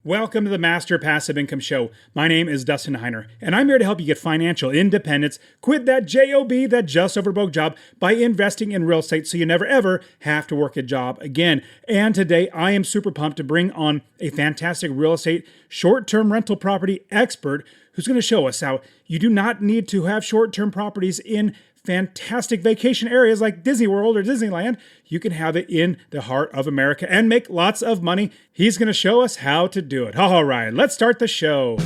Welcome to the Master Passive Income Show. My name is Dustin Heiner, and I'm here to help you get financial independence, quit that job, that just over broke job, by investing in real estate so you never ever have to work a job again. And today I am super pumped to bring on a fantastic real estate short-term rental property expert who's going to show us how you do not need to have short-term properties in fantastic vacation areas like Disney World or Disneyland. You can have it in the heart of America and make lots of money. He's going to show us how to do it. All right, let's start the show.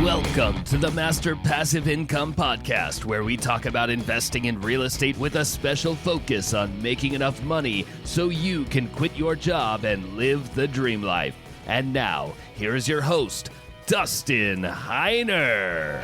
Welcome to the Master Passive Income Podcast, where we talk about investing in real estate with a special focus on making enough money so you can quit your job and live the dream life. And now, here's your host, Dustin Heiner.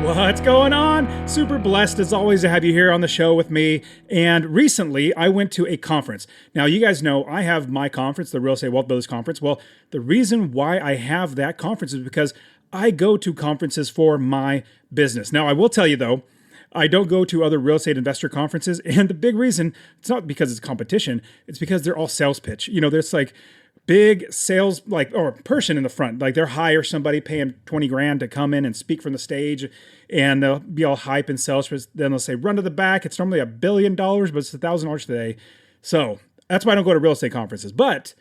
What's going on? Super blessed as always to have you here on the show with me. And recently I went to a conference. Now you guys know I have my conference, the Real Estate Wealth Builders Conference. Well, the reason why I have that conference is because I go to conferences for my business. Now I will tell you though, I don't go to other real estate investor conferences. And the big reason, it's not because it's competition, it's because they're all sales pitch. You know, there's like big sales, or person in the front, like they'll hire somebody, pay him 20 grand to come in and speak from the stage, and they'll be all hype and sales. Then they'll say, run to the back. It's normally $1 billion, but it's $1,000 today. So that's why I don't go to real estate conferences. But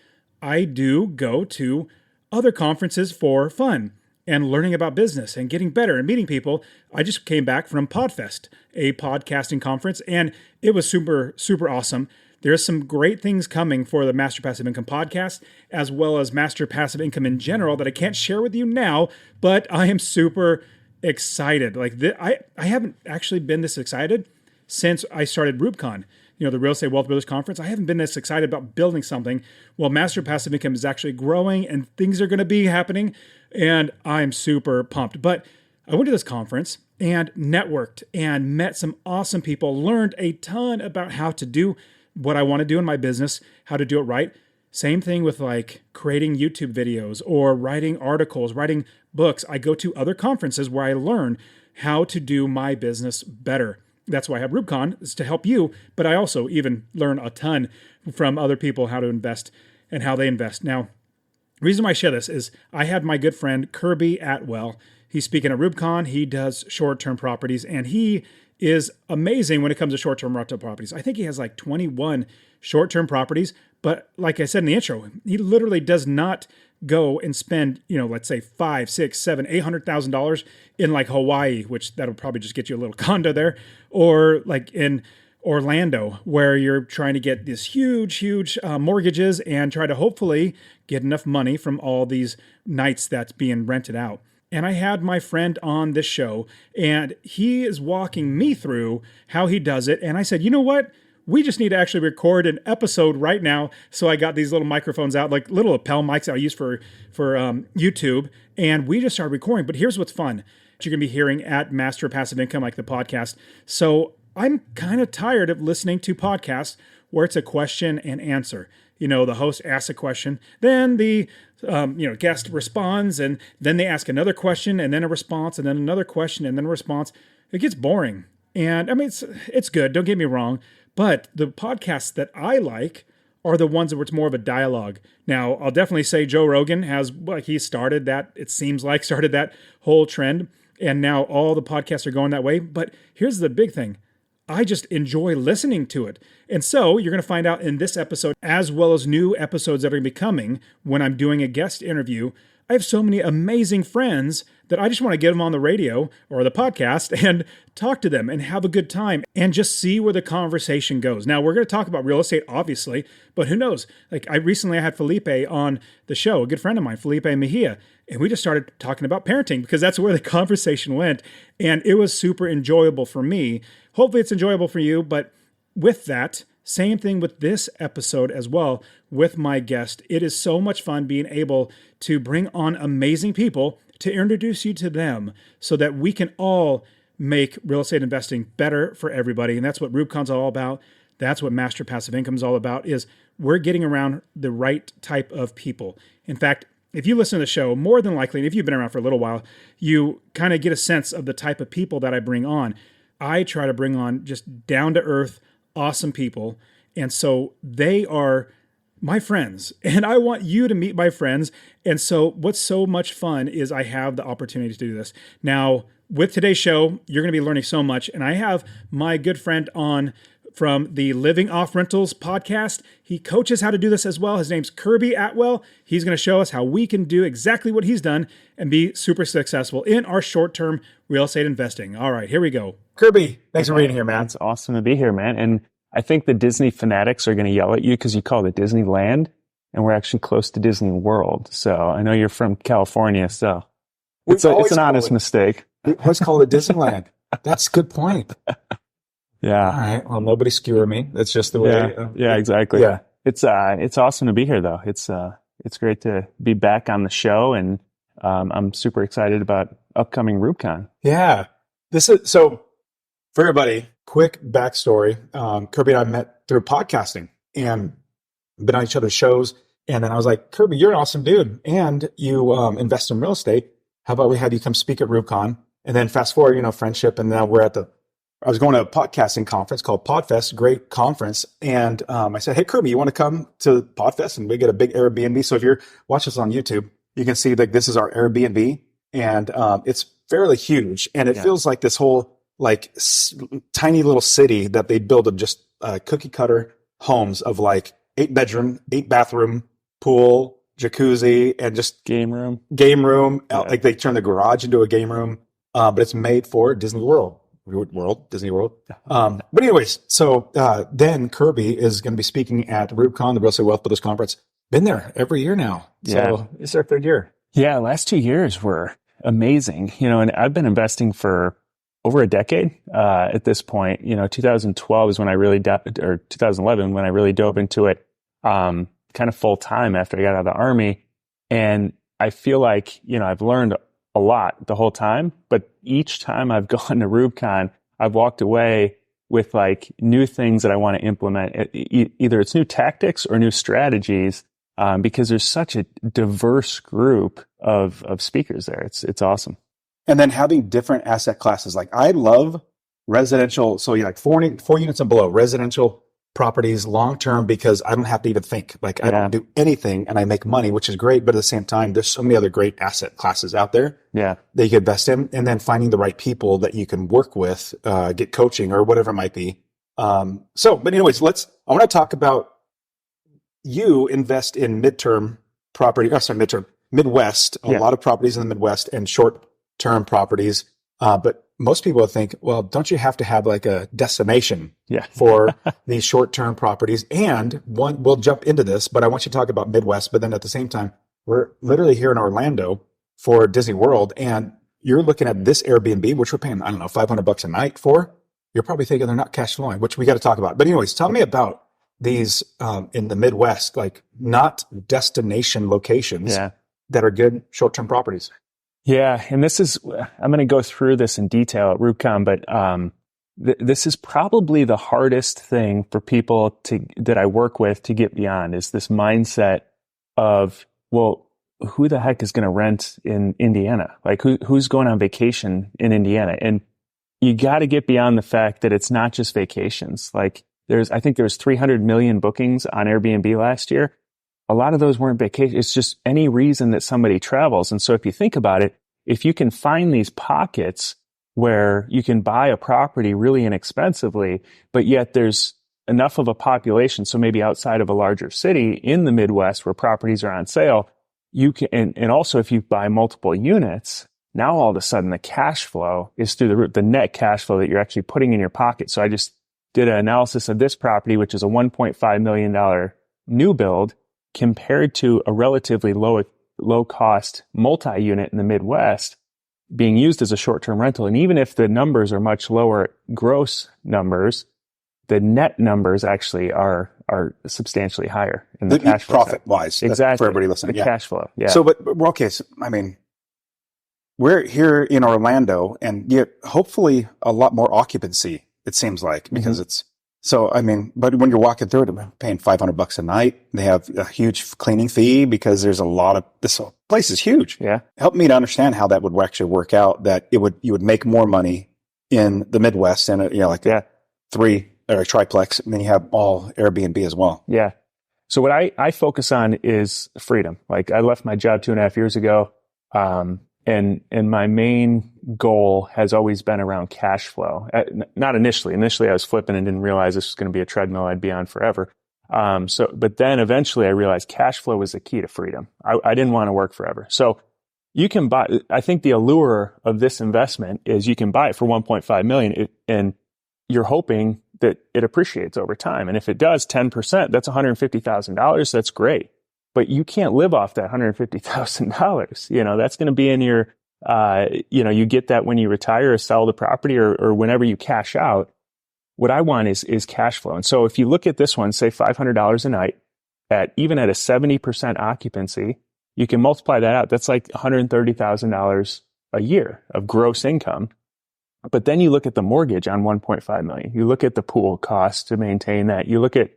I do go to other conferences for fun and learning about business and getting better and meeting people. I just came back from PodFest, a podcasting conference, and it was super, super awesome. There's some great things coming for the Master Passive Income podcast, as well as Master Passive Income in general that I can't share with you now, but I am super excited. I haven't actually been this excited since I started RubeCon, the Real Estate Wealth Builders Conference. I haven't been this excited about building something. Well, Master Passive Income is actually growing and things are going to be happening, and I'm super pumped. But I went to this conference and networked and met some awesome people, learned a ton about how to do what I want to do in my business, how to do it right. Same thing with like creating YouTube videos or writing articles, writing books. I go to other conferences where I learn how to do my business better. That's why I have RubeCon, is to help you, but I also even learn a ton from other people how to invest and how they invest. Now, the reason why I share this is I had my good friend Kirby Atwell. He's speaking at RubeCon. He does short-term properties, and he is amazing when it comes to short-term rental properties. I think he has like 21 short-term properties, but like I said in the intro, he literally does not go and spend, let's say $500,000, $600,000, $700,000, $800,000 in like Hawaii, which that'll probably just get you a little condo there, or like in Orlando, where you're trying to get these huge mortgages and try to hopefully get enough money from all these nights that's being rented out. And I had my friend on this show, and he is walking me through how he does it. And I said, you know what? We just need to actually record an episode right now. So I got these little microphones out, like little lapel mics I use for YouTube. And we just started recording. But here's what's fun. You're going to be hearing at Master Passive Income, like the podcast. So I'm kind of tired of listening to podcasts where it's a question and answer. The host asks a question, then the guest responds, and then they ask another question, and then a response, and then another question, and then a response. It gets boring. And I mean, it's good, don't get me wrong, but the podcasts that I like are the ones where it's more of a dialogue. Now, I'll definitely say Joe Rogan he started that, it seems like, started that whole trend, and now all the podcasts are going that way. But here's the big thing. I just enjoy listening to it. And so you're going to find out in this episode, as well as new episodes that are going to be coming when I'm doing a guest interview. I have so many amazing friends that I just want to get them on the radio or the podcast and talk to them and have a good time and just see where the conversation goes. Now, we're going to talk about real estate, obviously, but who knows? Like I had Felipe on the show, a good friend of mine, Felipe Mejia, and we just started talking about parenting because that's where the conversation went. And it was super enjoyable for me. Hopefully it's enjoyable for you. But with that, same thing with this episode as well with my guest. It is so much fun being able to bring on amazing people to introduce you to them so that we can all make real estate investing better for everybody. And that's what RubeCon's all about. That's what Master Passive Income is all about, is we're getting around the right type of people. In fact, if you listen to the show, more than likely, and if you've been around for a little while, you kind of get a sense of the type of people that I bring on. I try to bring on just down to earth, awesome people. And so they are my friends, and I want you to meet my friends. And so what's so much fun is I have the opportunity to do this. Now, with today's show, you're going to be learning so much. And I have my good friend on from the Living Off Rentals podcast. He coaches how to do this as well. His name's Kirby Atwell. He's going to show us how we can do exactly what he's done and be super successful in our short-term real estate investing. All right, here we go. Kirby, thanks for being here, man. It's awesome to be here, man. And I think the Disney fanatics are going to yell at you because you call it Disneyland, and we're actually close to Disney World. So I know you're from California, so it's an honest mistake. We always call it Disneyland. That's a good point. Yeah. All right. Well, nobody skewer me. That's just the way. Yeah, exactly. Yeah. It's awesome to be here, though. It's great to be back on the show, and I'm super excited about upcoming RubeCon. Yeah. So for everybody, quick backstory. Kirby and I met through podcasting and been on each other's shows. And then I was like, Kirby, you're an awesome dude. And you invest in real estate. How about we have you come speak at RubeCon? And then fast forward, friendship. And now I was going to a podcasting conference called Podfest, great conference. And I said, hey, Kirby, you want to come to Podfest? And we get a big Airbnb. So if you're watching this on YouTube, you can see that this is our Airbnb. And it's fairly huge. And it feels like this whole tiny little city that they build of just cookie cutter homes of 8 bedroom, 8 bathroom, pool, jacuzzi, and just game room. Yeah. Like they turn the garage into a game room, but it's made for Disney World. Disney World. But anyways, so then Kirby is going to be speaking at RubeCon, the Real Estate Wealth Builders Conference. Been there every year now. So it's our 3rd year. Yeah, last 2 years were amazing. And I've been investing for over a decade at this point. 2012 is when I really, or 2011 when I really dove into it kind of full time after I got out of the Army. And I feel like, I've learned a lot the whole time, but each time I've gone to RubeCon, I've walked away with new things that I want to implement. Either it's new tactics or new strategies, because there's such a diverse group of speakers there. It's awesome. And then having different asset classes. I love residential. So four units and below residential properties long-term, because I don't have to even think. I don't do anything and I make money, which is great. But at the same time, there's so many other great asset classes out there that you can invest in, and then finding the right people that you can work with, get coaching or whatever it might be. But anyways, I want to talk about you invest in Midwest, a lot of properties in the Midwest and short-term properties. But most people think, well, don't you have to have a destination for these short-term properties? And we'll jump into this, but I want you to talk about Midwest. But then at the same time, we're literally here in Orlando for Disney World, and you're looking at this Airbnb, which we're paying, $500 a night for. You're probably thinking they're not cash flowing, which we got to talk about. But anyways, tell me about these in the Midwest, not destination locations that are good short-term properties. Yeah, and I'm going to go through this in detail at RubeCon, but this is probably the hardest thing for people that I work with to get beyond, is this mindset of, well, who the heck is going to rent in Indiana? Who's going on vacation in Indiana? And you got to get beyond the fact that it's not just vacations. I think there was 300 million bookings on Airbnb last year. A lot of those weren't vacation. It's just any reason that somebody travels. And so if you think about it, if you can find these pockets where you can buy a property really inexpensively, but yet there's enough of a population, so maybe outside of a larger city in the Midwest where properties are on sale, you can, and also if you buy multiple units, now all of a sudden the cash flow is through the roof, the net cash flow that you're actually putting in your pocket. So I just did an analysis of this property, which is a $1.5 million new build, compared to a relatively low cost multi-unit in the Midwest being used as a short-term rental. And even if the numbers are much lower gross numbers, the net numbers actually are substantially higher in the cash flow. Profit wise. Exactly. For everybody listening. The cash flow. Yeah. So, but we're okay. So, we're here in Orlando and yet hopefully a lot more occupancy, it seems like, because it's So, I mean, but when you're walking through it, I'm paying $500 a night. They have a huge cleaning fee because there's a lot of, this whole place is huge. Yeah. Help me to understand how that would actually work out, that you would make more money in the Midwest and, a 3 or a triplex, and then you have all Airbnb as well. Yeah. So what I focus on is freedom. Like I left my job 2.5 years ago. And my main goal has always been around cash flow. Not initially. Initially I was flipping and didn't realize this was going to be a treadmill I'd be on forever. But then eventually I realized cash flow was the key to freedom. I didn't want to work forever. So you can buy, I think the allure of this investment is you can buy it for 1.5 million and you're hoping that it appreciates over time. And if it does 10%, that's $150,000. That's great. But you can't live off that $150,000. That's going to be in your, you get that when you retire or sell the property or whenever you cash out. What I want is cash flow. And so if you look at this one, say $500 a night even at a 70% occupancy, you can multiply that out. That's like $130,000 a year of gross income. But then you look at the mortgage on 1.5 million. You look at the pool cost to maintain that. You look at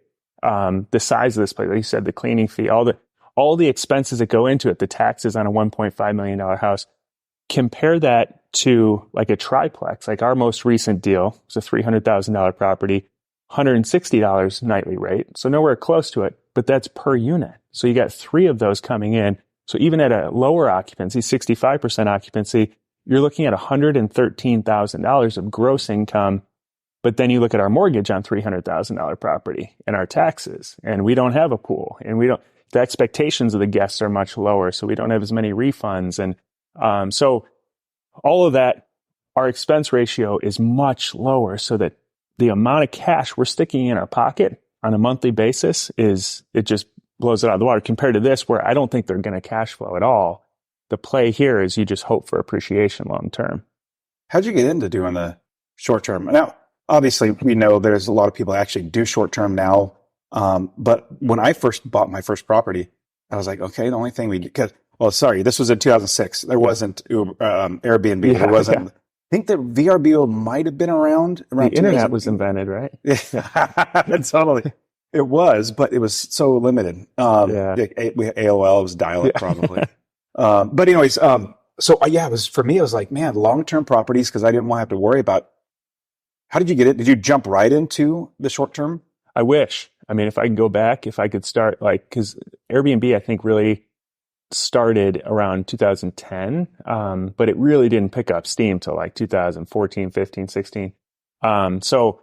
the size of this place, like you said, the cleaning fee, all the expenses that go into it, the taxes on a $1.5 million house. Compare that to like a triplex, like our most recent deal was a $300,000 property, $160 nightly rate. So nowhere close to it, but that's per unit. So you got 3 of those coming in. So even at a lower occupancy, 65% occupancy, you're looking at $113,000 of gross income. But then you look at our mortgage on $300,000 property and our taxes, and we don't have a pool, and the expectations of the guests are much lower, so we don't have as many refunds. And so all of that, our expense ratio is much lower, so that the amount of cash we're sticking in our pocket on a monthly basis it just blows it out of the water compared to this, where I don't think they're going to cash flow at all. The play here is you just hope for appreciation long term. How'd you get into doing the short term? Now, obviously, we know there's a lot of people that actually do short term now. But when I first bought my first property, I was like, okay, the only thing this was in 2006. There wasn't Airbnb. There wasn't. I think that VRBO might have been around. The internet was invented, right? Yeah, totally. It was, but it was so limited. AOL was dial-up probably. But anyways, it was for me. It was like, man, long-term properties, because I didn't want to have to worry about. How did you get it? Did you jump right into the short term? I wish. I mean, if I could go back, if I could start because Airbnb, I think, really started around 2010, but it really didn't pick up steam till like 2014, 15, 16. So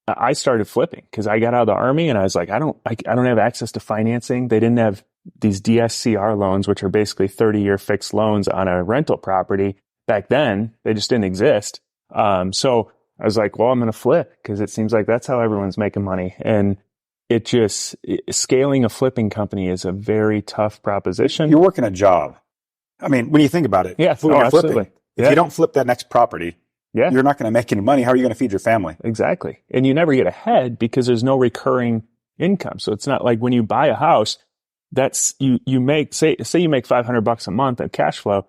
I started flipping because I got out of the Army and I was like, I don't have access to financing. They didn't have these DSCR loans, which are basically 30-year fixed loans on a rental property. Back then, they just didn't exist. So I was like, well, I'm going to flip because it seems like that's how everyone's making money. And scaling a flipping company is a very tough proposition. You're working a job. I mean, when you think about it, absolutely. Flipping, if you don't flip that next property, you're not going to make any money. How are you going to feed your family? Exactly. And you never get ahead because there's no recurring income. So it's not like when you buy a house, that's you make, say you make $500 a month of cash flow.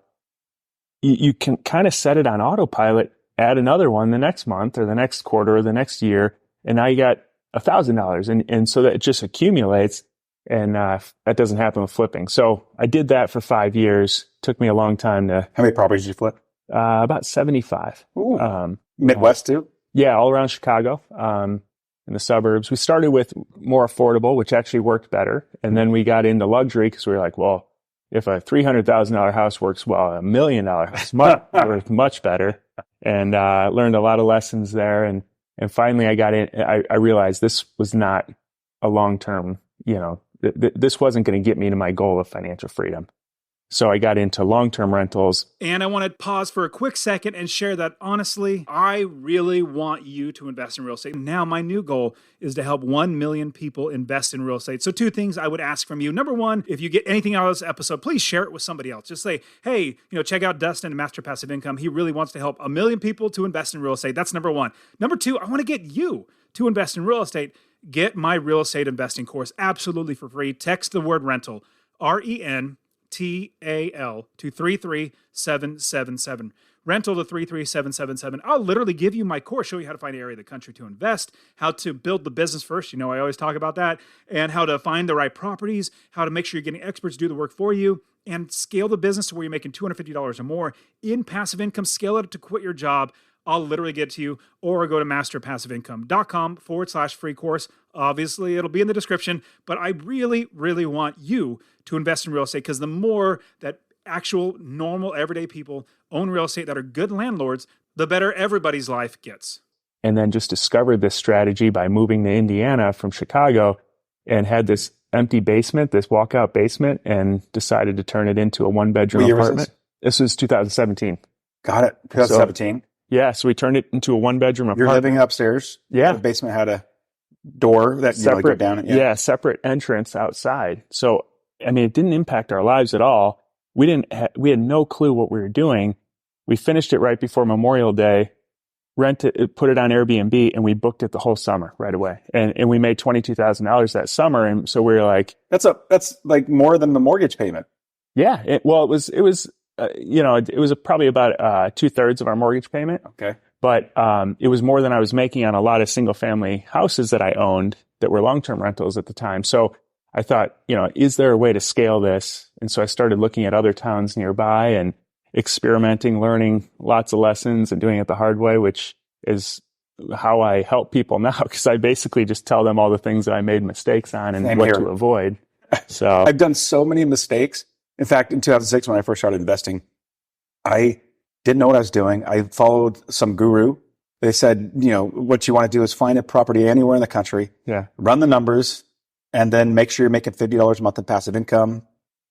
You can kind of set it on autopilot, add another one the next month or the next quarter or the next year. And now you got $1,000. And so that it just accumulates. And that doesn't happen with flipping. So I did that for 5 years. Took me a long time to. How many properties did you flip? About 75. Midwest too? Yeah, all around Chicago, in the suburbs. We started with more affordable, which actually worked better. And then we got into luxury because we were like, well, if a $300,000 house works well, $1 million house works much better. And learned a lot of lessons there. And finally I got in, I realized this was not a long-term, this wasn't going to get me to my goal of financial freedom. So I got into long-term rentals. And I want to pause for a quick second and share that honestly, I really want you to invest in real estate. Now, my new goal is to help 1 million people invest in real estate. So 2 things I would ask from you. Number 1, if you get anything out of this episode, please share it with somebody else. Just say, hey, check out Dustin and Master Passive Income. He really wants to help 1 million people to invest in real estate. That's number 1. Number 2, I want to get you to invest in real estate. Get my real estate investing course absolutely for free. Text the word rental, RENTAL, to 33777. rental to 33777. I'll literally give you my course, show you how to find an area of the country to invest, how to build the business first. You know, I always talk about that, and how to find the right properties, how to make sure you're getting experts to do the work for you, and scale the business to where you're making $250 or more in passive income. Scale it to quit your job. I'll literally get it to you, or go to masterpassiveincome.com/free course. Obviously, it'll be in the description, but I really, really want you to invest in real estate, because the more that actual normal everyday people own real estate that are good landlords, the better everybody's life gets. And then just discovered this strategy by moving to Indiana from Chicago, and had this empty basement, this walkout basement, and decided to turn it into a one-bedroom apartment. This was 2017. Got it. 2017. Yeah, so we turned it into a one-bedroom apartment. You're living upstairs. Yeah. The basement had a door that you go down. Yeah, separate entrance outside. So, I mean, it didn't impact our lives at all. We had no clue what we were doing. We finished it right before Memorial Day, rented it, put it on Airbnb, and we booked it the whole summer right away. And we made $22,000 that summer. And so we were like, that's like more than the mortgage payment. Yeah. It was probably about 2/3 of our mortgage payment. Okay. But it was more than I was making on a lot of single family houses that I owned that were long-term rentals at the time. So I thought, is there a way to scale this? And so I started looking at other towns nearby and experimenting, learning lots of lessons and doing it the hard way, which is how I help people now, because I basically just tell them all the things that I made mistakes on and what to avoid. So I've done so many mistakes. In fact, in 2006, when I first started investing, I didn't know what I was doing. I followed some guru. They said, what you want to do is find a property anywhere in the country, run the numbers, and then make sure you're making $50 a month in passive income.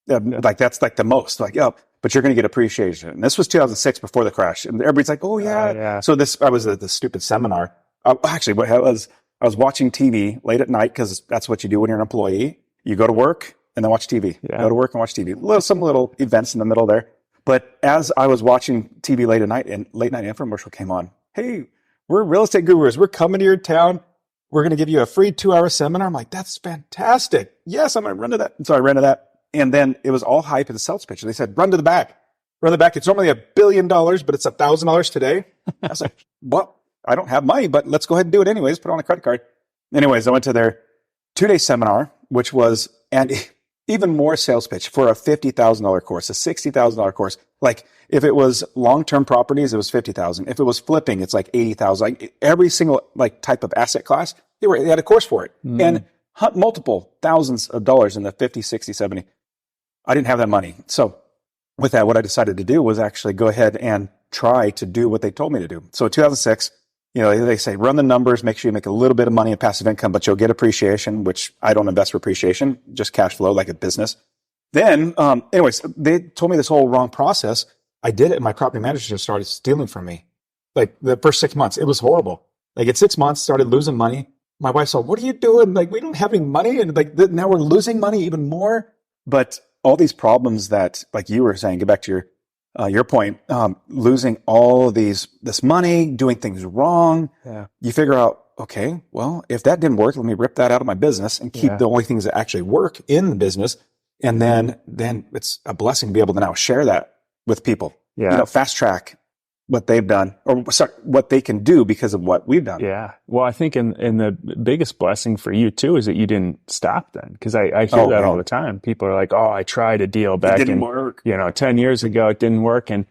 Like that's like the most. Like, but you're going to get appreciation. And this was 2006 before the crash, and everybody's like, "Oh yeah." So I was at the stupid seminar. Actually, what I was watching TV late at night, because that's what you do when you're an employee. You go to work and then watch TV. Yeah. Go to work and watch TV. Some little events in the middle there. But as I was watching TV late at night, and late night infomercial came on. Hey, we're real estate gurus. We're coming to your town. We're going to give you a free 2-hour seminar. I'm like, that's fantastic. Yes, I'm going to run to that. And so I ran to that. And then it was all hype in the sales pitch. And they said, run to the back. Run to the back. It's normally $1 billion, but it's $1,000 today. I was like, well, I don't have money, but let's go ahead and do it anyways. Put it on a credit card. Anyways, I went to their 2-day seminar, which was, and even more sales pitch for a $50,000 course, a $60,000 course. Like if it was long-term properties, it was $50,000. If it was flipping, it's like $80,000. Like every single type of asset class, they had a course for it, and multiple thousands of dollars in the 50, 60, 70. I didn't have that money. So with that, what I decided to do was actually go ahead and try to do what they told me to do. So in 2006, they say, run the numbers, make sure you make a little bit of money in passive income, but you'll get appreciation, which I don't invest for appreciation, just cash flow like a business. Then, anyways, they told me this whole wrong process. I did it, and my property manager just started stealing from me. Like the first 6 months, it was horrible. Like at 6 months, started losing money. My wife said, what are you doing? Like, we don't have any money. And now we're losing money even more. But all these problems that, like you were saying, get back to your point, losing all this money, doing things wrong. Yeah. You figure out, okay, well, if that didn't work, let me rip that out of my business and keep the only things that actually work in the business. And then it's a blessing to be able to now share that with people. Yeah. Fast track what they've done, or sorry, what they can do because of what we've done. Yeah. Well, I think in the biggest blessing for you too is that you didn't stop then. Because I hear that all the time. People are like, oh, I tried a deal back in, work. 10 years ago, it didn't work. And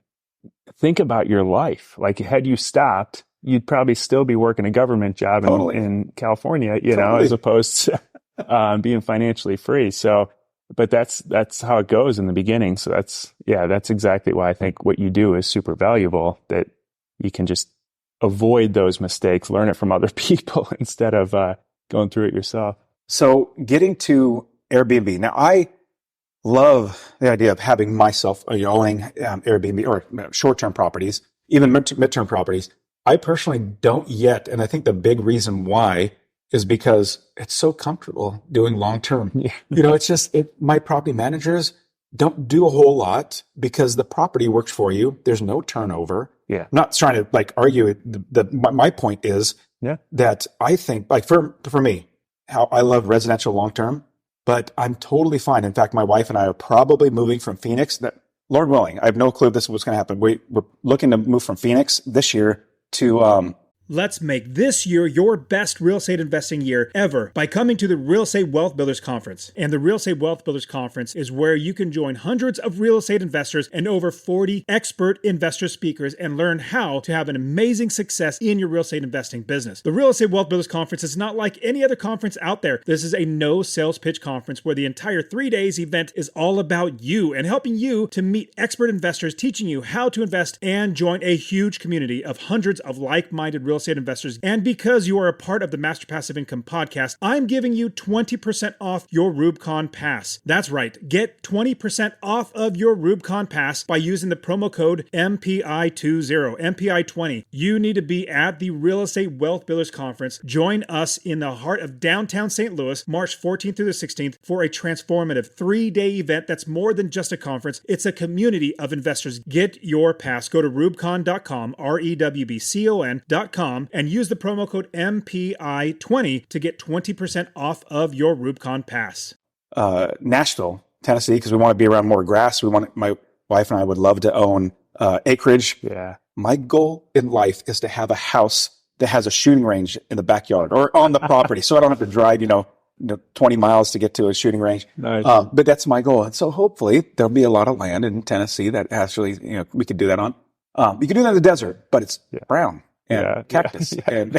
think about your life. Like had you stopped, you'd probably still be working a government job in California, as opposed to being financially free. So, but that's how it goes in the beginning. So that's exactly why I think what you do is super valuable, that you can just avoid those mistakes, learn it from other people instead of going through it yourself. So getting to Airbnb. Now, I love the idea of having myself owning Airbnb or short-term properties, even midterm properties. I personally don't yet. And I think the big reason why is because it's so comfortable doing long-term. Yeah. It's just, my property managers don't do a whole lot because the property works for you. There's no turnover. Yeah. I'm not trying to argue it. My point is that I think for me, how I love residential long-term, but I'm totally fine. In fact, my wife and I are probably moving from Phoenix. Lord willing, I have no clue if this is what's going to happen. We're looking to move from Phoenix this year to Let's make this year your best real estate investing year ever by coming to the Real Estate Wealth Builders Conference. And the Real Estate Wealth Builders Conference is where you can join hundreds of real estate investors and over 40 expert investor speakers and learn how to have an amazing success in your real estate investing business. The Real Estate Wealth Builders Conference is not like any other conference out there. This is a no sales pitch conference where the entire 3 days event is all about you and helping you to meet expert investors, teaching you how to invest and join a huge community of hundreds of like-minded real estate investors. And because you are a part of the Master Passive Income podcast, I'm giving you 20% off your Rubicon Pass. That's right. Get 20% off of your Rubicon Pass by using the promo code MPI20, MPI20. You need to be at the Real Estate Wealth Builders Conference. Join us in the heart of downtown St. Louis, March 14th through the 16th for a transformative 3-day event that's more than just a conference. It's a community of investors. Get your pass. Go to rubicon.com, REWBCON.com, and use the promo code MPI20 to get 20% off of your Rubicon Pass. Nashville, Tennessee, because we want to be around more grass. My wife and I would love to own acreage. Yeah. My goal in life is to have a house that has a shooting range in the backyard or on the property, so I don't have to drive, 20 miles to get to a shooting range. Nice. But that's my goal. And so hopefully there'll be a lot of land in Tennessee that actually, we could do that on. You can do that in the desert, but it's brown and cactus and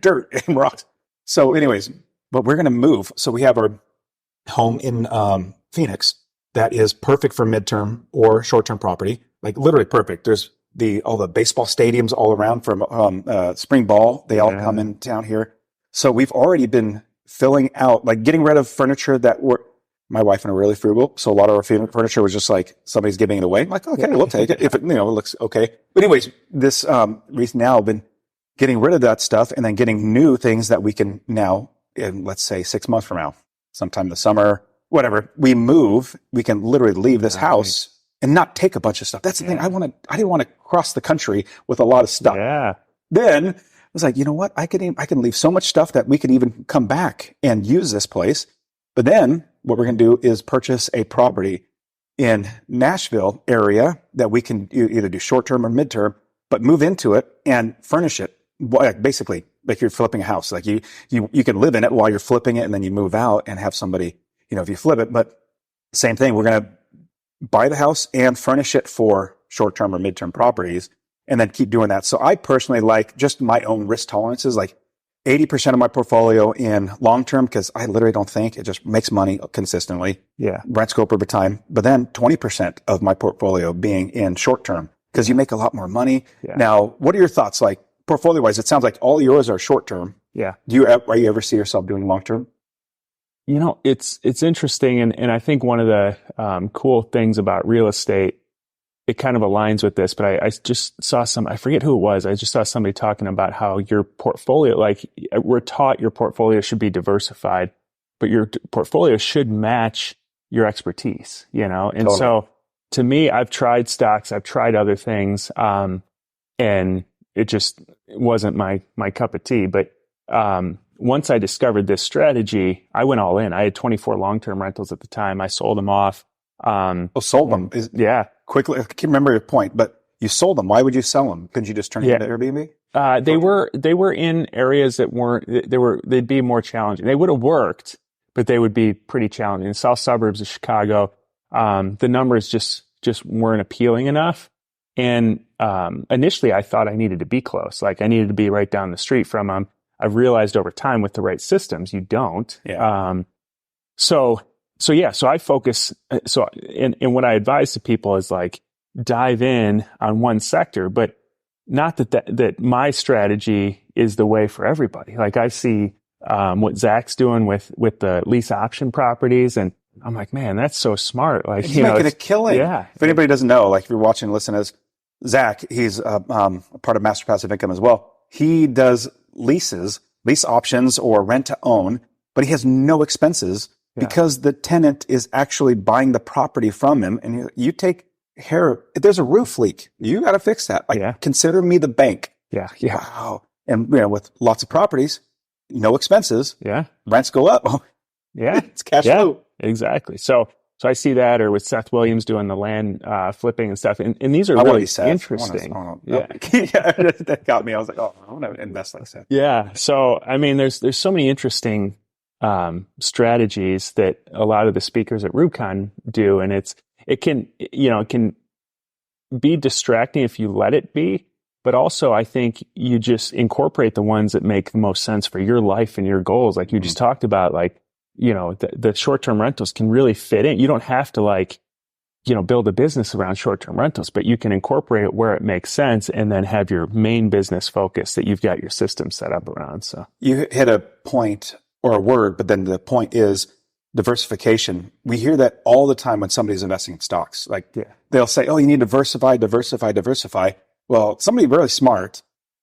dirt and rocks. So anyways, but we're going to move. So we have our home in Phoenix that is perfect for midterm or short-term property, like literally perfect. There's all the baseball stadiums all around from spring ball. They all come in town here. So we've already been filling out, like getting rid of furniture my wife and I are really frugal. So a lot of our furniture was just like somebody's giving it away. I'm like, okay, we'll take it if it, looks okay. But anyways, this we've now been getting rid of that stuff and then getting new things that we can now, in let's say 6 months from now, sometime this summer, whatever, we move, we can literally leave this house and not take a bunch of stuff. That's the thing. I didn't want to cross the country with a lot of stuff. Yeah. Then I was like, you know what? I can leave so much stuff that we could even come back and use this place. But then what we're going to do is purchase a property in Nashville area that we can either do short-term or mid-term, but move into it and furnish it. Basically, like you're flipping a house. Like you can live in it while you're flipping it, and then you move out and have somebody, if you flip it. But same thing, we're going to buy the house and furnish it for short-term or mid-term properties, and then keep doing that. So I personally like just my own risk tolerances, like 80% of my portfolio in long-term, because I literally don't think it just makes money consistently. Yeah. Rent scope over time. But then 20% of my portfolio being in short-term, because you make a lot more money. Yeah. Now, what are your thoughts? Like portfolio-wise, it sounds like all yours are short-term. Yeah. Do you ever see yourself doing long-term? It's interesting. And I think one of the cool things about real estate, it kind of aligns with this, but I just saw I forget who it was. I just saw somebody talking about how your portfolio, like we're taught your portfolio should be diversified, but your portfolio should match your expertise, And Totally. So to me, I've tried stocks, I've tried other things, and it just wasn't my cup of tea. But once I discovered this strategy, I went all in. I had 24 long-term rentals at the time. I sold them off. Sold them. Yeah. Quickly, I can't remember your point, but you sold them. Why would you sell them? Couldn't you just turn it into Airbnb? They were in areas that they'd be more challenging. They would have worked, but they would be pretty challenging. In south suburbs of Chicago, the numbers just weren't appealing enough. And initially I thought I needed to be close. Like I needed to be right down the street from them. I've realized over time with the right systems, you don't. Yeah. So I focus. And what I advise to people is like dive in on one sector, but not that my strategy is the way for everybody. Like I see what Zach's doing with the lease option properties, and I'm like, man, that's so smart. Like he's making a killing. Yeah. If anybody doesn't know, like if you're watching, listen, as Zach, he's a part of Master Passive Income as well. He does lease options or rent to own, but he has no expenses. Yeah. Because the tenant is actually buying the property from him, and you take care. If there's a roof leak, you got to fix that. Like, consider me the bank. Yeah. Wow. And with lots of properties, no expenses. Yeah. Rents go up. Yeah. It's cash flow. Exactly. So So I see that, or with Seth Williams doing the land flipping and stuff. And these are I wanna really be Seth. interesting. Yeah. Yeah, that got me. I was like, oh, I want to invest like Seth. Yeah. So, I mean, there's so many interesting strategies that a lot of the speakers at RubeCon do. And it can be distracting if you let it be. But also, I think you just incorporate the ones that make the most sense for your life and your goals. Like you just talked about, like, the short-term rentals can really fit in. You don't have to build a business around short-term rentals, but you can incorporate it where it makes sense and then have your main business focus that you've got your system set up around. So you hit a point or a word, but then the point is diversification. We hear that all the time when somebody's investing in stocks. Like they'll say, oh, you need to diversify. Well, somebody really smart,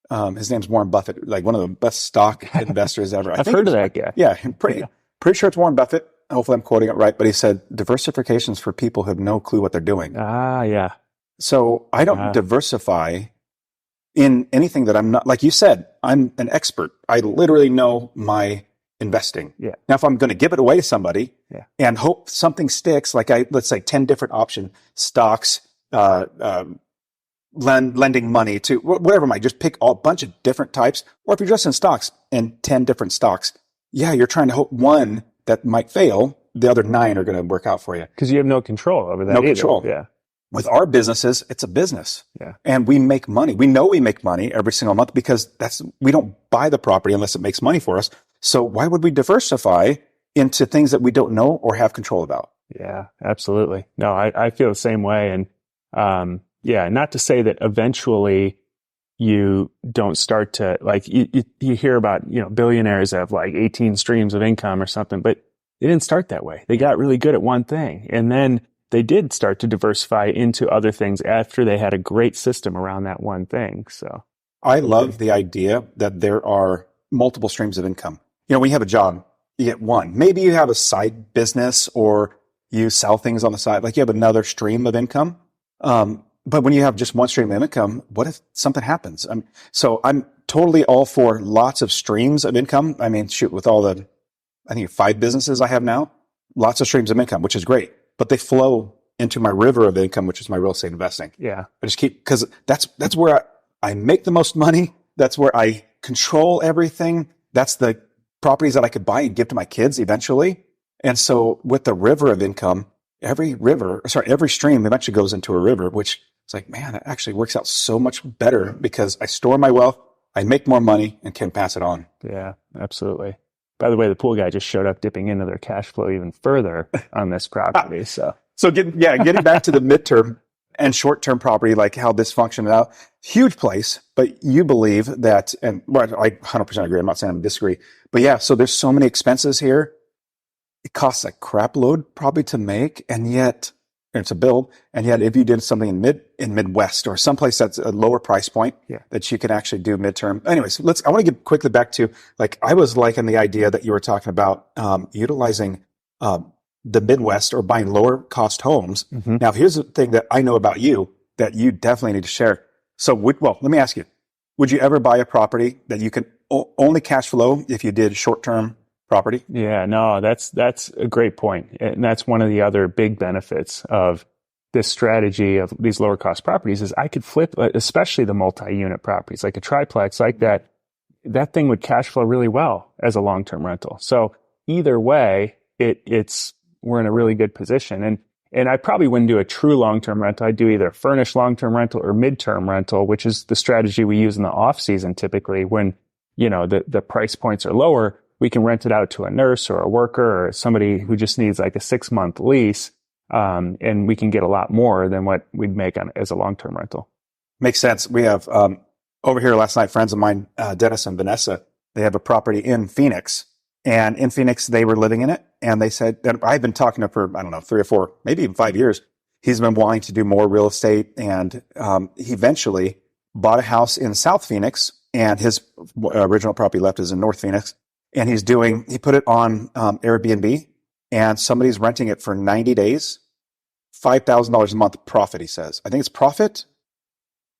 his name's Warren Buffett, like one of the best stock investors ever. I've heard of that guy. Yeah, pretty sure it's Warren Buffett. Hopefully I'm quoting it right, but he said diversification is for people who have no clue what they're doing. Yeah. So I don't diversify in anything that I'm not, like you said, I'm an expert. I literally know my investing. Yeah. Now, if I'm going to give it away to somebody and hope something sticks, like let's say 10 different options, stocks, lending money to whatever, might just pick a bunch of different types. Or if you're just in stocks and 10 different stocks, you're trying to hope one that might fail, the other 9 are going to work out for you. Because you have no control over that. Control. Yeah. With our businesses, it's a business. Yeah. And we make money. We know we make money every single month because we don't buy the property unless it makes money for us. So why would we diversify into things that we don't know or have control about? Yeah, absolutely. No, I feel the same way. And, not to say that eventually you don't start to, like, you hear about, billionaires have like 18 streams of income or something, but they didn't start that way. They got really good at one thing. And then they did start to diversify into other things after they had a great system around that one thing. So I love the idea that there are multiple streams of income. When you have a job, you get one. Maybe you have a side business or you sell things on the side, like you have another stream of income. But when you have just one stream of income, what if something happens? So I'm totally all for lots of streams of income. I mean, shoot, with all I think 5 businesses I have now, lots of streams of income, which is great. But they flow into my river of income, which is my real estate investing. Yeah. I just because that's where I make the most money. That's where I control everything. That's the properties that I could buy and give to my kids eventually. And so with the river of income, every stream eventually goes into a river, which is like, man, it actually works out so much better because I store my wealth, I make more money and can pass it on. Yeah, absolutely. By the way, the pool guy just showed up dipping into their cash flow even further on this property. So getting back to the midterm and short-term property, like how this functioned out, huge place, but you believe that, and I 100% agree. I'm not saying I disagree, but so there's so many expenses here. It costs a crap load probably to make, and yet it's a build. And yet, if you did something in Midwest or someplace that's a lower price point, that you can actually do midterm. Anyways, I want to get quickly back to, like, I was liking the idea that you were talking about utilizing the Midwest or buying lower cost homes. Mm-hmm. Now, here's the thing that I know about you that you definitely need to share. So, let me ask you: would you ever buy a property that you can only cash flow if you did short term property? Yeah, no, that's a great point. And that's one of the other big benefits of this strategy of these lower cost properties is I could flip, especially the multi-unit properties, like a triplex like that. That thing would cash flow really well as a long-term rental. So either way, we're in a really good position. And I probably wouldn't do a true long-term rental. I'd do either a furnished long-term rental or midterm rental, which is the strategy we use in the off season typically when, the price points are lower. We can rent it out to a nurse or a worker or somebody who just needs like a 6-month lease. And we can get a lot more than what we'd make as a long-term rental. Makes sense. We have, over here last night, friends of mine, Dennis and Vanessa, they have a property in Phoenix, and in Phoenix, they were living in it. And they said that I've been talking to him for, I don't know, 3 or 4, maybe even 5 years. He's been wanting to do more real estate. And, he eventually bought a house in South Phoenix, and his original property left is in North Phoenix. And he put it on Airbnb, and somebody's renting it for 90 days, $5,000 a month profit, he says. I think it's profit.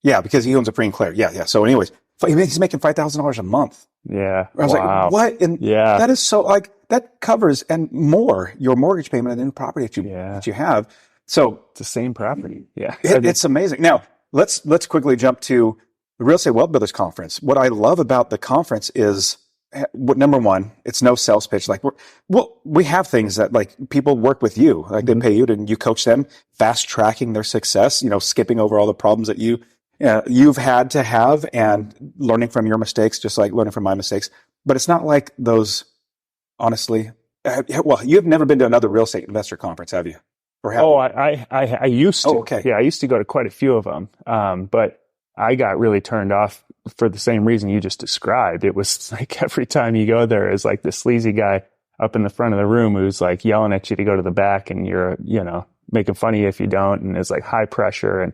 Yeah, because he owns a free and clear. Yeah. So anyways, he's making $5,000 a month. Yeah. I was like, what? And that is so like, that covers and more your mortgage payment and the property that you have. So it's the same property. Yeah. It's amazing. Now let's quickly jump to the Real Estate Wealth Builders Conference. What I love about the conference is, number one, it's no sales pitch. Like we have things that like people work with you, like they pay you and you coach them, fast tracking their success, skipping over all the problems that you've had to have and learning from your mistakes, just like learning from my mistakes. But it's not like those, honestly. Well, you've never been to another real estate investor conference, have you? Oh, I used to. Oh, okay. Yeah, I used to go to quite a few of them. But I got really turned off for the same reason you just described. It was like every time you go there is like the sleazy guy up in the front of the room who's like yelling at you to go to the back and you're, making fun of you if you don't. And it's like high pressure. And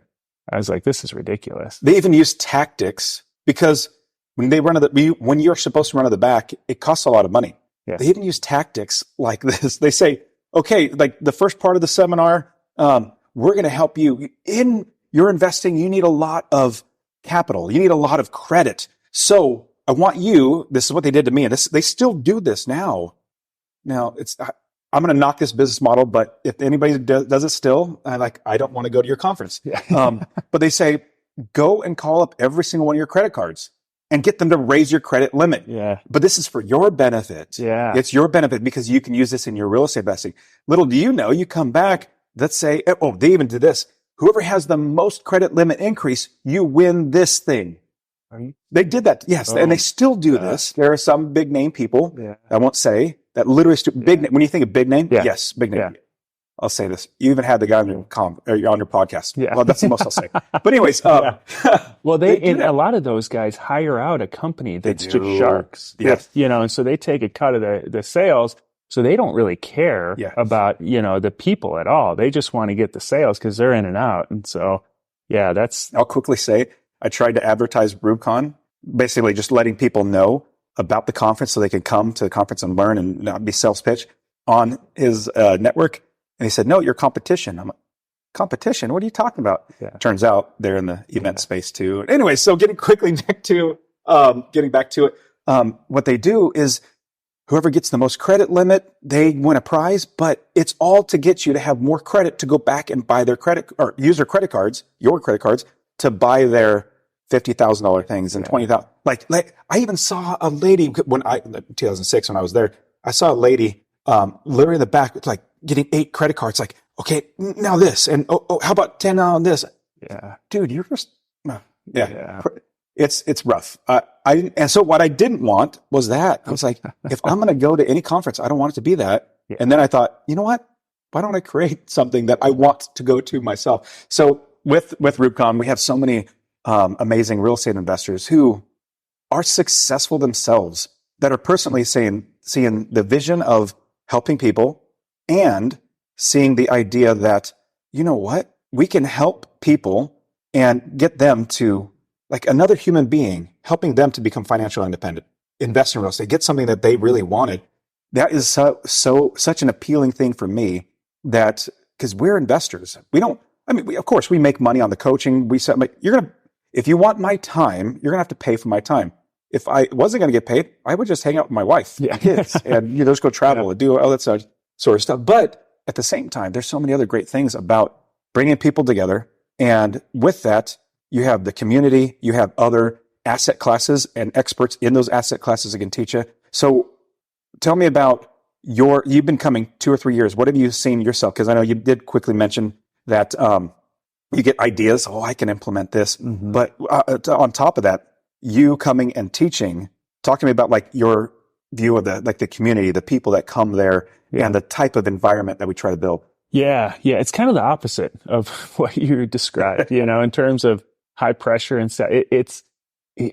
I was like, this is ridiculous. They even use tactics because when you're supposed to run to the back, it costs a lot of money. Yeah. They even use tactics like this. They say, okay, like the first part of the seminar, we're going to help you in your investing. You need a lot of capital. You need a lot of credit. So I want you, this is what they did to me. And they still do this now. Now I'm going to knock this business model, but if anybody does it still, I don't want to go to your conference. Yeah. But they say, go and call up every single one of your credit cards and get them to raise your credit limit. Yeah. But this is for your benefit. Yeah. It's your benefit because you can use this in your real estate investing. Little do you know, you come back, let's say, they even did this. Whoever has the most credit limit increase, you win this thing. They did that. Yes. And they still do this. There are some big name people, I won't say, that literally big name. When you think of big name, yes, big name. Yeah. I'll say this. You even had the guy on your podcast. Yeah. Well, that's the most I'll say. But anyways, well, a lot of those guys hire out a company that's just sharks. Yes. And so they take a cut of the sales. So they don't really care about, the people at all. They just want to get the sales because they're in and out. And so, I'll quickly say, I tried to advertise RubeCon, basically just letting people know about the conference so they can come to the conference and learn and not be sales pitch on his network. And he said, no, you're competition. I'm like, competition? What are you talking about? Yeah. Turns out they're in the event space too. Anyway, so getting back to it, what they do is whoever gets the most credit limit, they win a prize, but it's all to get you to have more credit to go back and buy their credit or use their credit cards, your credit cards, to buy their $50,000 things and $20,000. Like I even saw a lady 2006 when I was there, I saw a lady, literally in the back, like getting 8 credit cards. Like, okay, now this, and how about 10 on this? Yeah. Dude, you're just, It's rough. And so what I didn't want was that. I was like, if I'm going to go to any conference, I don't want it to be that. Yeah. And then I thought, you know what? Why don't I create something that I want to go to myself? So with RubeCon, we have so many amazing real estate investors who are successful themselves that are personally seeing the vision of helping people and seeing the idea that, you know what? We can help people and get them to, like another human being, helping them to become financially independent, invest in real estate, get something that they really wanted. That is such an appealing thing for me, that because we're investors. Of course we make money on the coaching. If you want my time, you're going to have to pay for my time. If I wasn't going to get paid, I would just hang out with my wife, kids, and just go travel and do all that sort of stuff. But at the same time, there's so many other great things about bringing people together. And with that, you have the community, you have other asset classes and experts in those asset classes that can teach you. So tell me about you've been coming 2 or 3 years. What have you seen yourself? Because I know you did quickly mention that you get ideas. Oh, I can implement this. Mm-hmm. But on top of that, you coming and teaching, talk to me about like your view of the community, the people that come there, and the type of environment that we try to build. Yeah. It's kind of the opposite of what you described, in terms of high pressure and stuff. It's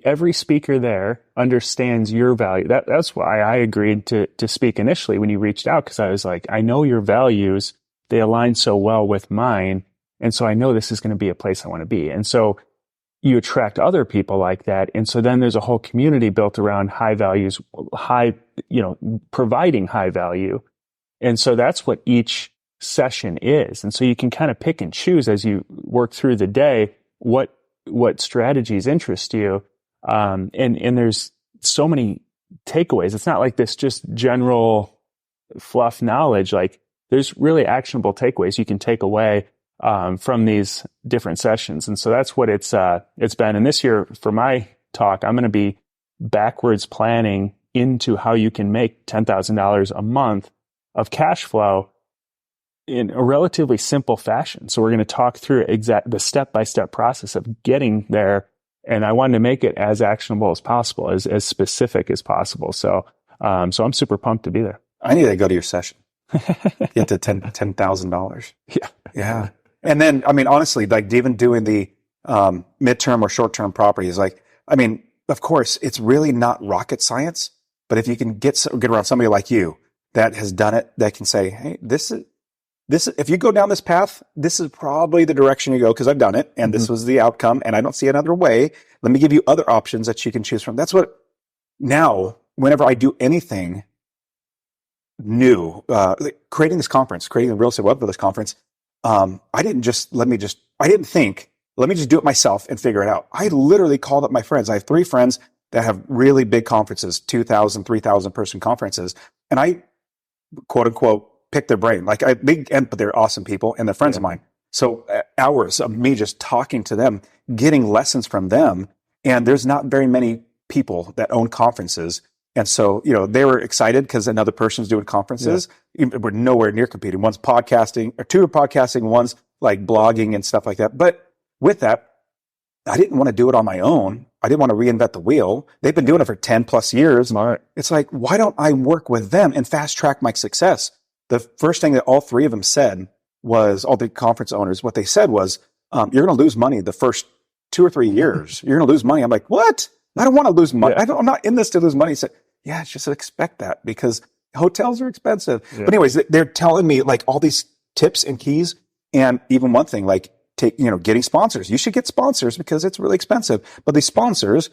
every speaker there understands your value. That's why I agreed to speak initially when you reached out, because I was like, I know your values, they align so well with mine. And so I know this is going to be a place I want to be. And so you attract other people like that. And so then there's a whole community built around high values, providing high value. And so that's what each session is. And so you can kind of pick and choose as you work through the day what strategies interest you. And there's so many takeaways. It's not like this just general fluff knowledge. Like there's really actionable takeaways you can take away from these different sessions. And so that's what it's been. And this year for my talk, I'm going to be backwards planning into how you can make $10,000 a month of cash flow in a relatively simple fashion. So we're going to talk through the step-by-step process of getting there. And I wanted to make it as actionable as possible, as specific as possible. So I'm super pumped to be there. I need to go to your session. Get to $10,000. Yeah. Yeah. And then, I mean, honestly, like even doing the midterm or short-term properties, like, I mean, of course, it's really not rocket science, but if you can get around somebody like you that has done it, that can say, hey, this is, if you go down this path, this is probably the direction you go because I've done it and this was the outcome and I don't see another way. Let me give you other options that you can choose from. That's what now, whenever I do anything new, like creating this conference, creating the Real Estate Wealth Builders Conference, I didn't think, let me just do it myself and figure it out. I literally called up my friends. I have 3 friends that have really big conferences, 2,000, 3,000 person conferences. And I, quote unquote, pick their brain. But they're awesome people and they're friends of mine. So hours of me just talking to them, getting lessons from them. And there's not very many people that own conferences. And so, they were excited because another person's doing conferences. Yeah. We're nowhere near competing. One's podcasting, or 2 are podcasting, one's like blogging and stuff like that. But with that, I didn't want to do it on my own. I didn't want to reinvent the wheel. They've been doing it for 10 plus years. Smart. It's like, why don't I work with them and fast track my success? The first thing that all 3 of them said was, all the conference owners, what they said was, you're going to lose money the first 2 or 3 years. You're going to lose money. I'm like, what? I don't want to lose money. Yeah. I'm not in this to lose money. So, yeah, just expect that because hotels are expensive. Yeah. But anyways, they're telling me like all these tips and keys. And even one thing, like getting sponsors. You should get sponsors because it's really expensive. But these sponsors,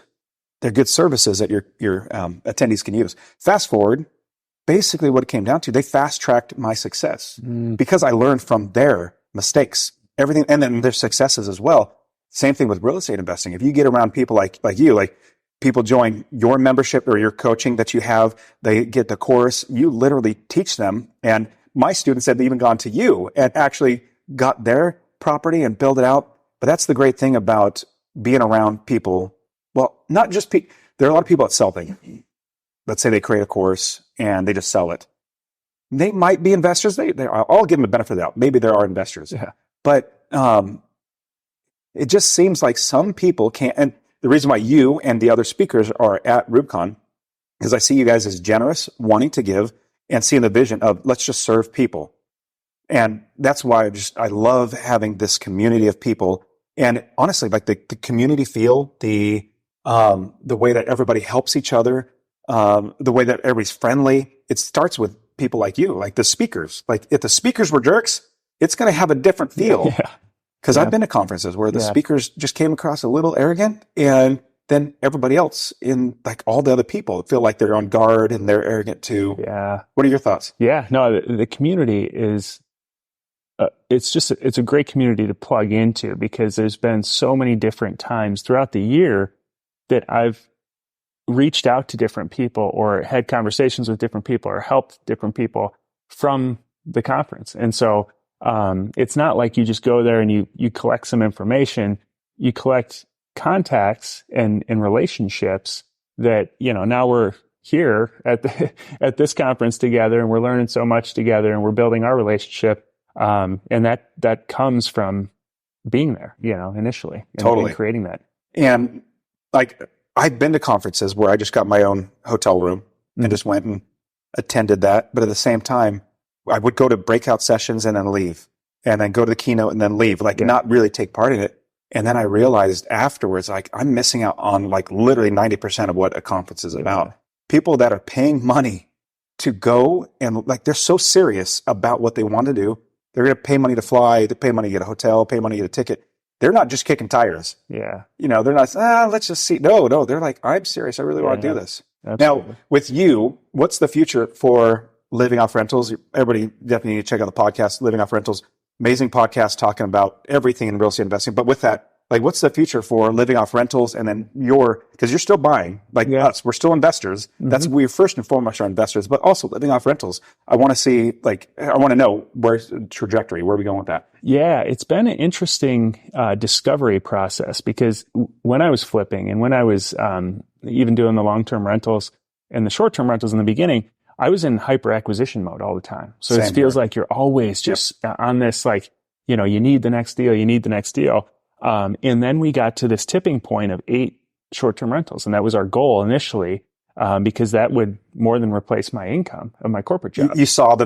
they're good services that your attendees can use. Fast forward, basically what it came down to, they fast tracked my success because I learned from their mistakes, everything, and then their successes as well. Same thing with real estate investing. If you get around people like you, like people join your membership or your coaching that you have, they get the course, you literally teach them. And my students have even gone to you and actually got their property and build it out. But that's the great thing about being around people. Well, not just there are a lot of people that sell things. Let's say they create a course and they just sell it. They might be investors. I'll give them a benefit of the doubt. Maybe there are investors. Yeah. But it just seems like some people can't. And the reason why you and the other speakers are at RubeCon is I see you guys as generous, wanting to give, and seeing the vision of let's just serve people. And that's why I love having this community of people. And honestly, like the community feel, the way that everybody helps each other, the way that everybody's friendly. It starts with people like you, like the speakers. Like if the speakers were jerks, it's going to have a different feel. Yeah. Because I've been to conferences where the speakers just came across a little arrogant, and then everybody else in like all the other people feel like they're on guard and they're arrogant too. Yeah. What are your thoughts? Yeah. No, the community is, it's a great community to plug into because there's been so many different times throughout the year that I've reached out to different people or had conversations with different people or helped different people from the conference. And so, it's not like you just go there and you collect some information. You collect contacts and relationships that, now we're here at this conference together and we're learning so much together and we're building our relationship. And that comes from being there, initially and creating that. And like, I've been to conferences where I just got my own hotel room and just went and attended that. But at the same time, I would go to breakout sessions and then leave, and then go to the keynote and then leave, not really take part in it. And then I realized afterwards, like I'm missing out on like literally 90% of what a conference is about. People that are paying money to go and like, they're so serious about what they want to do. They're going to pay money to fly, to pay money to get a hotel, pay money to get a ticket. They're not just kicking tires. Yeah. They're not, let's just see. No, they're like, I'm serious. I really want to do this. Absolutely. Now with you, what's the future for Living Off Rentals? Everybody definitely need to check out the podcast, Living Off Rentals. Amazing podcast talking about everything in real estate investing. But with that, Like, what's the future for living off rentals? And then because you're still buying, like us, we're still investors. That's we first and foremost are investors, but also living off rentals. I want to see, I want to know where's the trajectory. Where are we going with that? Yeah, it's been an interesting discovery process, because when I was flipping and when I was even doing the long-term rentals and the short-term rentals in the beginning, I was in hyper acquisition mode all the time. So it feels like you're always just on this, like, you need the next deal, you need the next deal. And then we got to this tipping point of 8 short-term rentals. And that was our goal initially, because that would more than replace my income of my corporate job. You saw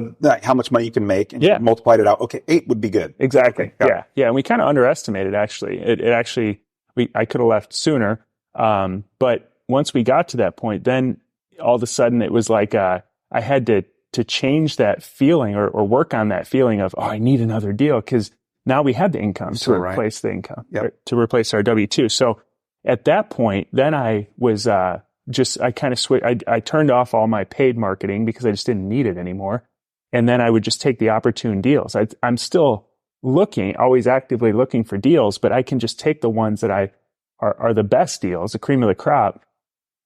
how much money you can make and you multiplied it out. Okay, 8 would be good. Exactly. Okay. Yeah. And we kind of underestimated, actually. I could have left sooner. But once we got to that point, then all of a sudden it was like, I had to change that feeling or work on that feeling of, I need another deal, because now we had the income to replace the income, to replace our W-2. So at that point, then I was I kind of switched. I turned off all my paid marketing because I just didn't need it anymore. And then I would just take the opportune deals. I'm still always actively looking for deals, but I can just take the ones that are the best deals, the cream of the crop.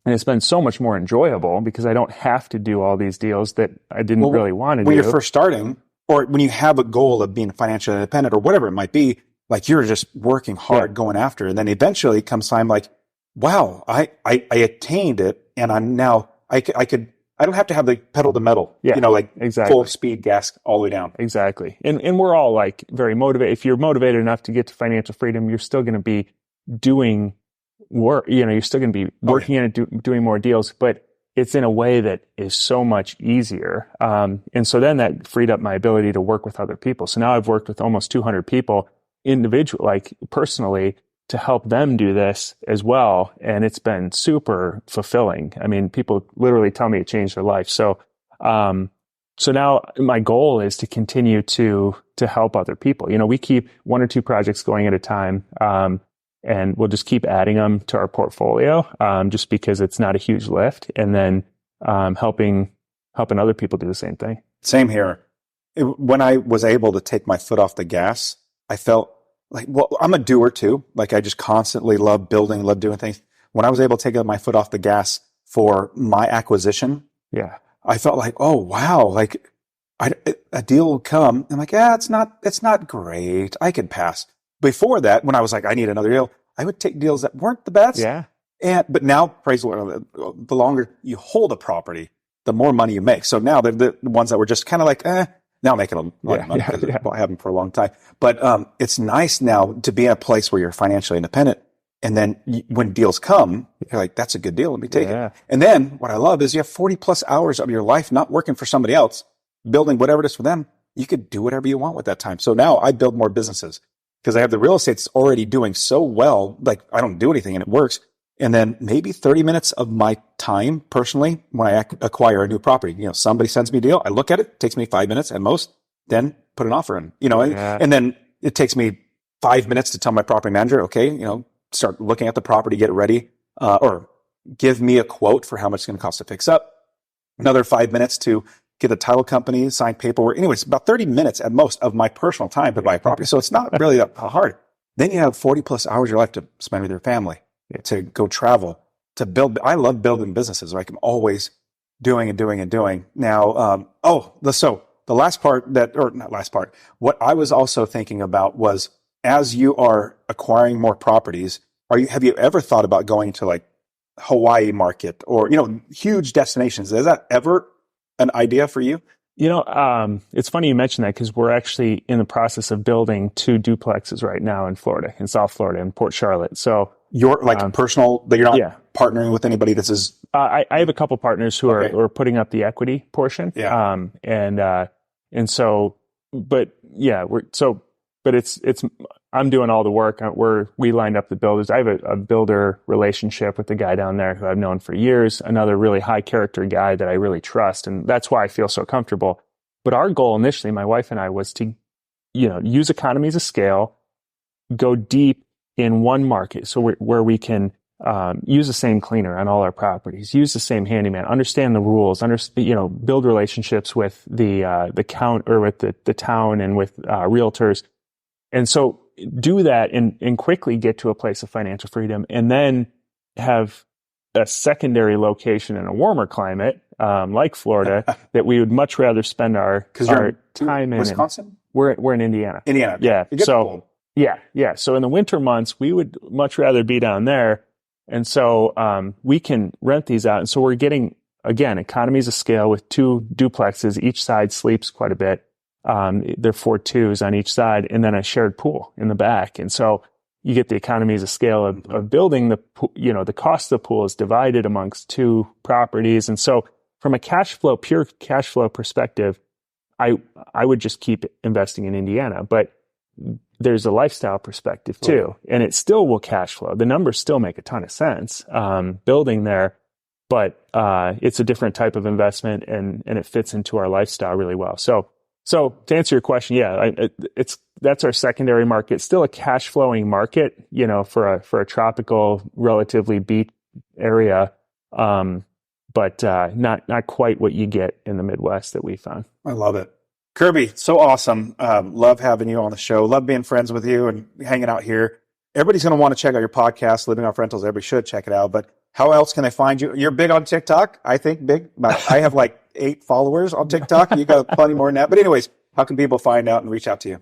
And it's been so much more enjoyable because I don't have to do all these deals that I didn't really want to do. When you're first starting, or when you have a goal of being financially independent or whatever it might be, like, you're just working hard going after it. And then eventually comes time like, wow, I attained it. And I'm now, I don't have to have the pedal to metal, full speed gas all the way down. Exactly. And we're all like very motivated. If you're motivated enough to get to financial freedom, you're still going to be doing work, you're still going to be working and doing more deals, but it's in a way that is so much easier. And so then that freed up my ability to work with other people. So now I've worked with almost 200 people personally, to help them do this as well. And it's been super fulfilling. I mean, people literally tell me it changed their life. So now my goal is to continue to help other people. We keep 1 or 2 projects going at a time. And we'll just keep adding them to our portfolio, just because it's not a huge lift. And then helping other people do the same thing. Same here. When I was able to take my foot off the gas, I felt like, well, I'm a doer too. Like, I just constantly love building, love doing things. When I was able to take my foot off the gas for my acquisition, I felt like, oh wow, like a deal will come. I'm like, it's not great. I could pass. Before that, when I was like, I need another deal, I would take deals that weren't the best. Yeah. But now, praise the Lord, the longer you hold a property, the more money you make. So now the ones that were just kind of like, now I'm making a lot of money because I haven't for a long time. But it's nice now to be in a place where you're financially independent. And then when deals come, you're like, that's a good deal. Let me take it. And then what I love is you have 40 plus hours of your life not working for somebody else, building whatever it is for them. You could do whatever you want with that time. So now I build more businesses, because I have the real estate that's already doing so well, like I don't do anything and it works. And then maybe 30 minutes of my time personally, when I acquire a new property, somebody sends me a deal, I look at it takes me 5 minutes at most, then put an offer in, and then it takes me 5 minutes to tell my property manager, okay, start looking at the property, get it ready, or give me a quote for how much it's going to cost to fix up. Another 5 minutes to get the title company, sign paperwork. Anyways, about 30 minutes at most of my personal time to buy a property. So it's not really that hard. Then you have 40 plus hours of your life to spend with your family, to go travel, to build. I love building businesses. Like, I'm always doing and doing and doing. Now, so the last part not last part, what I was also thinking about was, as you are acquiring more properties, have you ever thought about going to like Hawaii market or, huge destinations? Is that ever an idea for you? It's funny you mentioned that, because we're actually in the process of building 2 duplexes right now in Florida, in South Florida, in Port Charlotte. So you're like personal, that you're not partnering with anybody. This is, I have a couple partners who are putting up the equity portion. And so, but it's, I'm doing all the work. We lined up the builders. I have a builder relationship with the guy down there who I've known for years, another really high character guy that I really trust. And that's why I feel so comfortable. But our goal initially, my wife and I, was to, use economies of scale, go deep in one market. So where we can use the same cleaner on all our properties, use the same handyman, understand the rules, build relationships with the count, or with the town, and with realtors. And so do that and quickly get to a place of financial freedom, and then have a secondary location in a warmer climate, like Florida, that we would much rather spend our time in. Wisconsin? We're in Indiana. Indiana. Yeah. You get the cold. Yeah. So in the winter months, we would much rather be down there. And so we can rent these out. And so we're getting, again, economies of scale with 2 duplexes. Each side sleeps quite a bit. They're 4 twos on each side, and then a shared pool in the back. And so you get the economies of scale of building the cost of the pool is divided amongst 2 properties. And so from a pure cash flow perspective, I would just keep investing in Indiana, but there's a lifestyle perspective too, and it still will cash flow. The numbers still make a ton of sense, building there, but, it's a different type of investment and it fits into our lifestyle really well. So to answer your question, that's our secondary market, still a cash flowing market, for a tropical, relatively beach area. But not quite what you get in the Midwest that we found. I love it. Kirby, so awesome. Love having you on the show. Love being friends with you and hanging out here. Everybody's going to want to check out your podcast, Living Off Rentals. Everybody should check it out. But how else can they find you? You're big on TikTok, I think, big. I have like 8 followers on TikTok. You got plenty more than that. But anyways, how can people find out and reach out to you?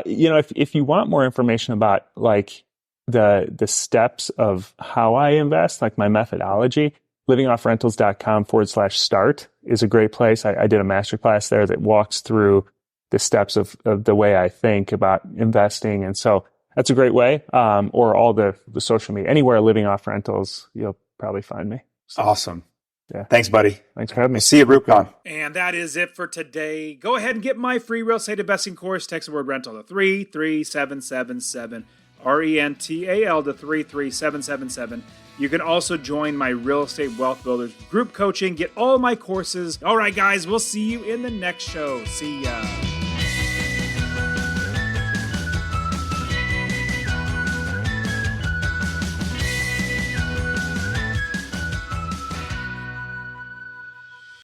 If you want more information about like the steps of how I invest, like my methodology, livingoffrentals.com/start is a great place. I did a masterclass there that walks through the steps of the way I think about investing. And so that's a great way. Or all the social media, anywhere Living Off Rentals, you'll probably find me. So, awesome. Yeah. Thanks, buddy. Thanks for having me. See you at RootCon. And that is it for today. Go ahead and get my free real estate investing course. Text the word rental to 33777. RENTAL to 33777. You can also join my Real Estate Wealth Builders group coaching. Get all my courses. All right, guys, we'll see you in the next show. See ya.